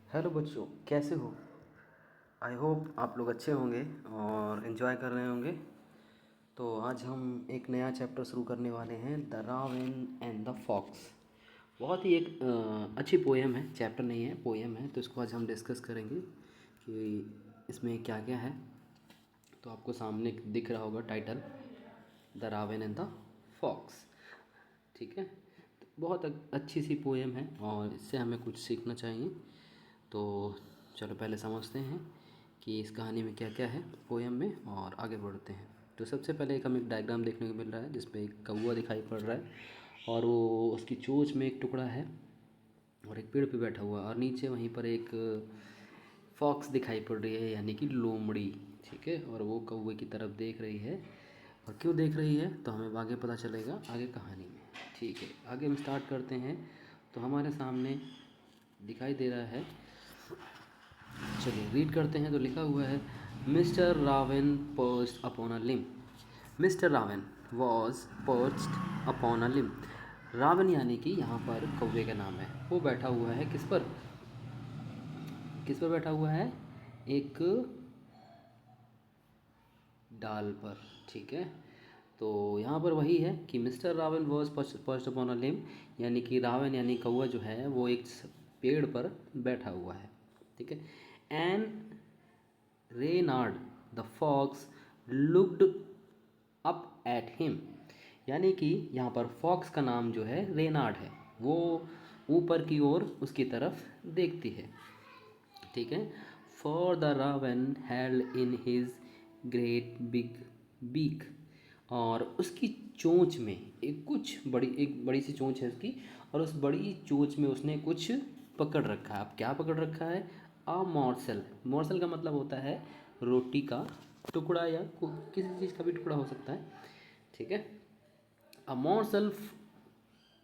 Hello बच्चों, कैसे हो? आई होप आप लोग अच्छे होंगे और इन्जॉय कर रहे होंगे। तो आज हम एक नया चैप्टर शुरू करने वाले हैं, the raven and the fox. बहुत ही एक अच्छी पोएम है, चैप्टर नहीं है, पोएम है। तो इसको आज हम डिस्कस करेंगे कि इसमें क्या क्या है। तो आपको सामने दिख रहा होगा title, the raven and the fox. ठीक है, तो बहुत अच्छी सी पोएम है और इससे हमें कुछ सीखना चाहिए। तो चलो पहले समझते हैं कि इस कहानी में क्या क्या है पोएम में और आगे बढ़ते हैं। तो सबसे पहले हमें एक डायग्राम देखने को मिल रहा है जिसपे एक कौवा दिखाई पड़ रहा है और वो उसकी चोंच में एक टुकड़ा है और एक पेड़ पे बैठा हुआ है और नीचे वहीं पर एक फॉक्स दिखाई पड़ रही है, यानी कि लोमड़ी। ठीक है, और वो कौवे की तरफ देख रही है। और क्यों देख रही है तो हमें आगे पता चलेगा आगे कहानी में। ठीक है, आगे हम स्टार्ट करते हैं। तो हमारे सामने दिखाई दे रहा है, चलिए रीड करते हैं। तो लिखा हुआ है, mister Ravan perched upon a limb. Mister Ravan was perched upon a limb. Ravan यानी कि यहाँ पर कौवे का नाम है। वो बैठा हुआ है किस पर? किस पर बैठा हुआ है? एक डाल पर। ठीक है, तो यहाँ पर वही है कि mister Ravan was perched upon a limb, यानी कि रावण यानी कौवा जो है वो एक पेड़ पर बैठा हुआ है। ठीक है, and Renard the fox looked up at him, यानी कि यहाँ पर फॉक्स का नाम जो है रेनार्ड है, वो ऊपर की ओर उसकी तरफ देखती है। ठीक है, for the raven held in his great big beak, और उसकी चोंच में एक बड़ी सी चोंच है उसकी, और उस बड़ी चोंच में उसने कुछ पकड़ रखा है। अब क्या पकड़ रखा है? A morsel. मॉर्सल का मतलब होता है रोटी का टुकड़ा या किसी चीज़ का भी टुकड़ा हो सकता है। ठीक है, a morsel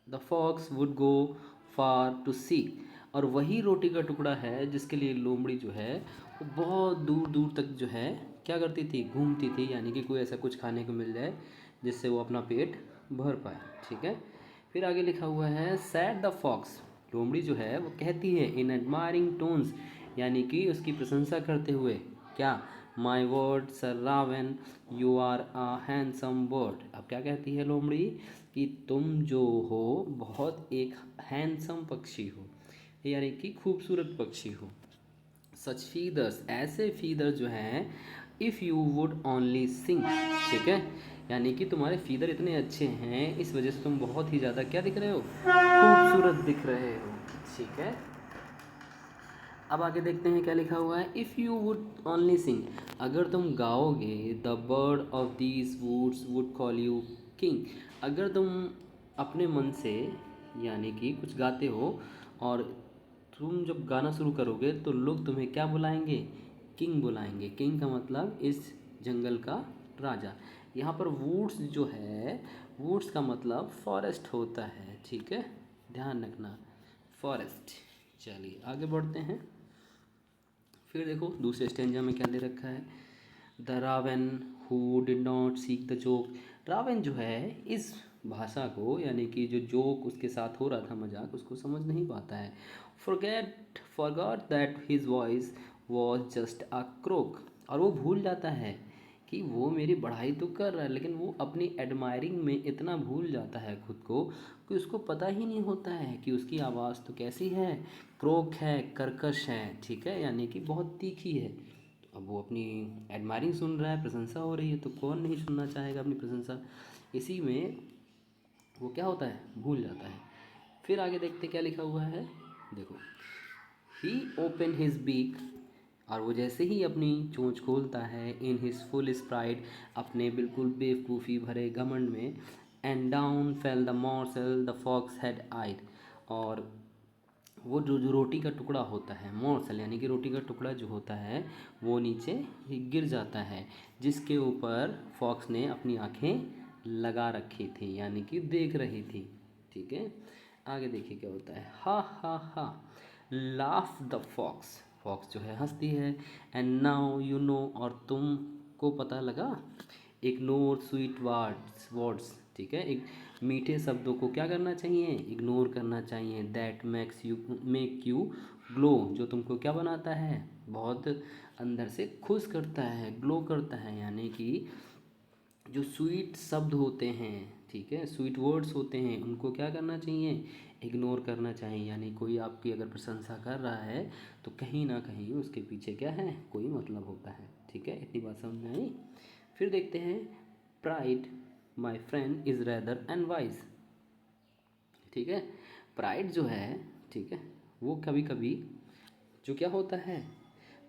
the fox would go far to seek, और वही रोटी का टुकड़ा है जिसके लिए लोमड़ी जो है वो बहुत दूर दूर तक जो है क्या करती थी, घूमती थी, यानी कि कोई ऐसा कुछ खाने को मिल जाए जिससे वो अपना पेट भर पाए। ठीक है, फिर आगे लिखा हुआ है, सैड द फॉक्स। लोमड़ी जो है वो कहती है इन एडमायरिंग टोन्स, यानी कि उसकी प्रशंसा करते हुए, क्या? My word sir Raven, you are a handsome bird. अब क्या कहती है लोमड़ी? कि तुम जो हो बहुत एक हैंडसम पक्षी हो, यानी कि खूबसूरत पक्षी हो। सच फीदर्स, ऐसे फीदर जो हैं, इफ़ यू वुड ओनली सिंग। ठीक है, यानी कि तुम्हारे फीदर इतने अच्छे हैं, इस वजह से तुम बहुत ही ज़्यादा क्या दिख रहे हो, खूबसूरत दिख रहे हो। ठीक है, अब आगे देखते हैं क्या लिखा हुआ है, if you would only sing, अगर तुम गाओगे, the bird of these woods would call you king. अगर तुम अपने मन से यानी कि कुछ गाते हो और तुम जब गाना शुरू करोगे तो लोग तुम्हें क्या बुलाएंगे? किंग बुलाएंगे। किंग का मतलब इस जंगल का राजा। यहाँ पर वुड्स जो है, वुड्स का मतलब फॉरेस्ट होता है। ठीक है, ध्यान रखना, फॉरेस्ट। चलिए आगे बढ़ते हैं। फिर देखो दूसरे स्टेंजा में क्या दे रखा है, the raven who did not seek the joke. Raven जो है इस भाषा को, यानी कि जो जोक उसके साथ हो रहा था, मजाक, उसको समझ नहीं पाता है। Forgot that his voice was just a crook, और वो भूल जाता है कि वो मेरी बढ़ाई तो कर रहा है, लेकिन वो अपनी एडमायरिंग में इतना भूल जाता है खुद को कि उसको पता ही नहीं होता है कि उसकी आवाज़ तो कैसी है, क्रोक है, कर्कश है। ठीक है, यानी कि बहुत तीखी है। तो अब वो अपनी एडमायरिंग सुन रहा है, प्रशंसा हो रही है, तो कौन नहीं सुनना चाहेगा अपनी प्रशंसा। इसी में वो क्या होता है, भूल जाता है। फिर आगे देखते क्या लिखा हुआ है, देखो, ही ओपन हिज बीक, और वो जैसे ही अपनी चोंच खोलता है, इन हिज फुल स्प्राइड, अपने बिल्कुल बेवकूफ़ी भरे घमंड में, and down fell the morsel the fox had eyed, और वो जो रोटी का टुकड़ा होता है, मॉर्सल यानी कि रोटी का टुकड़ा जो होता है, वो नीचे गिर जाता है, जिसके ऊपर फॉक्स ने अपनी आंखें लगा रखी थी, यानी कि देख रही थी। ठीक है, आगे देखिए क्या होता है, हा हा हा लाफ द फॉक्स। फॉक्स जो है हंसती है, एंड नाउ यू नो, और तुमको पता लगा, इग्नोर स्वीट वर्ड्स। ठीक है, एक मीठे शब्दों को क्या करना चाहिए, इग्नोर करना चाहिए, दैट मेक यू ग्लो जो तुमको क्या बनाता है, बहुत अंदर से खुश करता है, ग्लो करता है, यानी कि जो स्वीट शब्द होते हैं, ठीक है, स्वीट वर्ड्स होते हैं, उनको क्या करना चाहिए, इग्नोर करना चाहिए। यानी कोई आपकी अगर प्रशंसा कर रहा है तो कहीं ना कहीं उसके पीछे क्या है, कोई मतलब होता है। ठीक है, इतनी बात समझ में आई। फिर देखते हैं, pride my friend is rather and wise. ठीक है, प्राइड जो है, ठीक है, वो कभी कभी जो क्या होता है,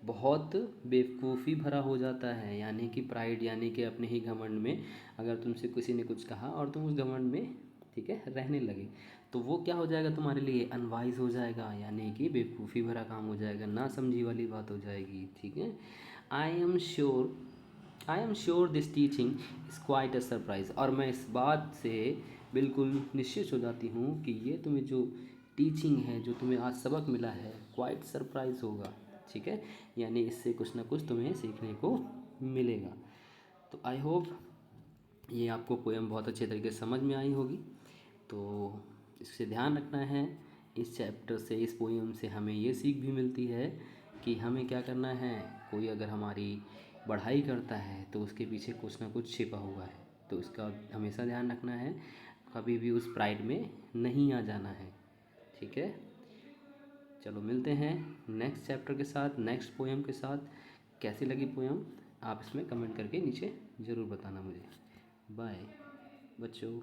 बहुत बेवकूफ़ी भरा हो जाता है। यानी कि प्राइड यानी कि अपने ही घमंड में, अगर तुमसे किसी ने कुछ कहा और तुम उस घमंड में, ठीक है, रहने लगे, तो वो क्या हो जाएगा तुम्हारे लिए, अनवाइज हो जाएगा, यानी कि बेवकूफ़ी भरा काम हो जाएगा, ना समझी वाली बात हो जाएगी। ठीक है, I am sure I am sure this teaching is quite a surprise. और मैं इस बात से बिल्कुल निश्चित हो जाती हूँ कि ये तुम्हें जो टीचिंग है, जो तुम्हें आज सबक मिला है, क्वाइट सरप्राइज़ होगा। ठीक है, यानी इससे कुछ ना कुछ तुम्हें सीखने को मिलेगा। तो आई होप ये आपको पोएम बहुत अच्छे तरीके से समझ में आई होगी। तो इससे ध्यान रखना है, इस चैप्टर से, इस पोएम से हमें ये सीख भी मिलती है कि हमें क्या करना है, कोई अगर हमारी बढ़ाई करता है तो उसके पीछे कुछ ना कुछ छिपा हुआ है, तो उसका हमेशा ध्यान रखना है, कभी भी उस प्राइड में नहीं आ जाना है। ठीक है, चलो मिलते हैं नेक्स्ट चैप्टर के साथ, नेक्स्ट पोएम के साथ। कैसी लगी पोएम आप इसमें कमेंट करके नीचे ज़रूर बताना मुझे। बाय बच्चों।